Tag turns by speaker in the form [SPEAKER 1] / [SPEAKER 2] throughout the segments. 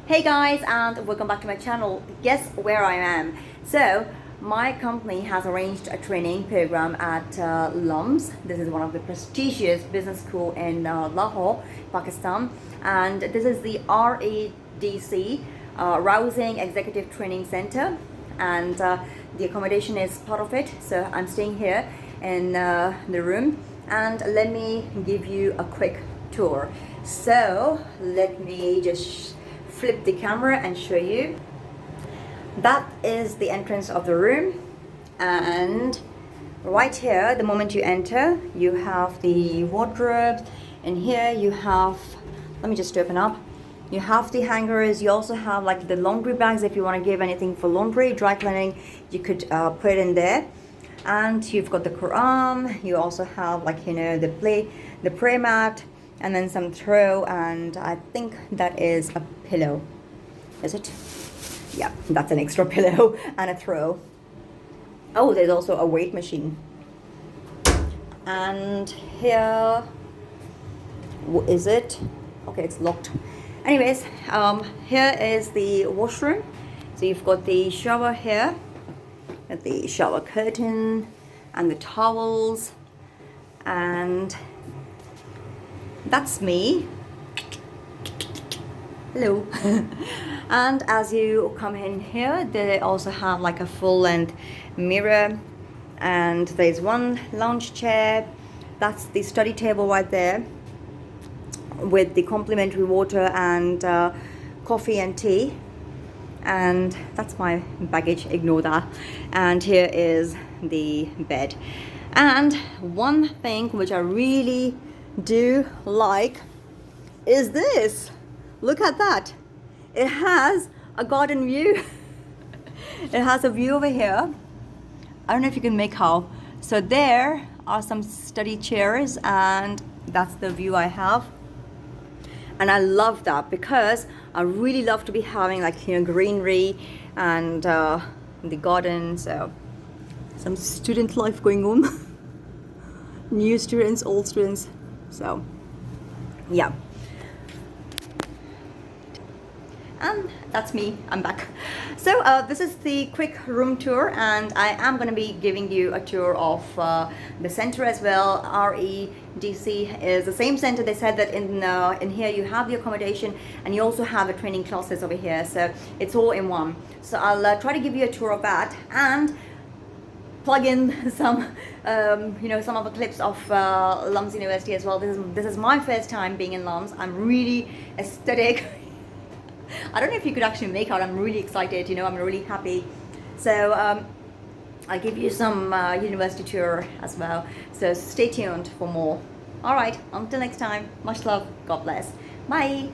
[SPEAKER 1] Hey guys, and welcome back to my channel. Guess where I am? So my company has arranged a training program at LUMS. This is one of the prestigious business school in Lahore, Pakistan, and this is the REDC, Rousing Executive Training Center, and the accommodation is part of it. So I'm staying here in the room, and let me give you a quick tour. So let me just flip the camera and show you. That is the entrance of the room, and right here, the moment you enter, you have the wardrobe, and here you have, let me just open up, you have the hangers. You also have like the laundry bags. If you want to give anything for laundry, dry cleaning, you could put it in there. And you've got the Quran. You also have, like, the prayer mat, and then some throw, and I think that is a pillow. Is it? Yeah, that's an extra pillow and a throw. Oh, there's also a weight machine. And here, what is it? Okay, it's locked. Anyways, here is the washroom. So you've got the shower here, and the shower curtain, and the towels, and that's me. Hello. And as you come in here, they also have like a full-length mirror, and there's one lounge chair. That's the study table right there, with the complimentary water and coffee and tea. And that's my baggage, ignore that. And here is the bed. And one thing which I really do like is this. Look at that. It has a garden view. It has a view over here. I don't know if you can make out. So there are some study chairs, and that's the view I have. And I love that because I really love to be having, like, greenery and the garden. So some student life going on. New students, old students. So yeah. And that's me, I'm back. So this is the quick room tour, and I am going to be giving you a tour of the center as well. REDC is the same center. They said that in here you have the accommodation, and you also have the training classes over here, so it's all in one. So I'll try to give you a tour of that, and plug in some some of the clips of LUMS University as well. This is my first time being in LUMS. I'm really ecstatic. I don't know if you could actually make out. I'm really excited, I'm really happy. So I'll give you some university tour as well. So stay tuned for more. All right, until next time, much love, God bless, bye.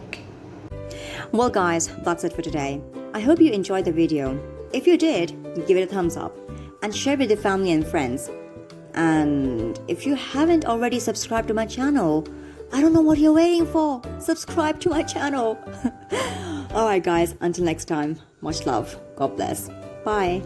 [SPEAKER 1] Well guys, that's it for today. I hope you enjoyed the video. If you did, give it a thumbs up and share with your family and friends. And if you haven't already subscribed to my channel, I don't know what you're waiting for. Subscribe to my channel. Alright guys, until next time, much love, God bless, bye.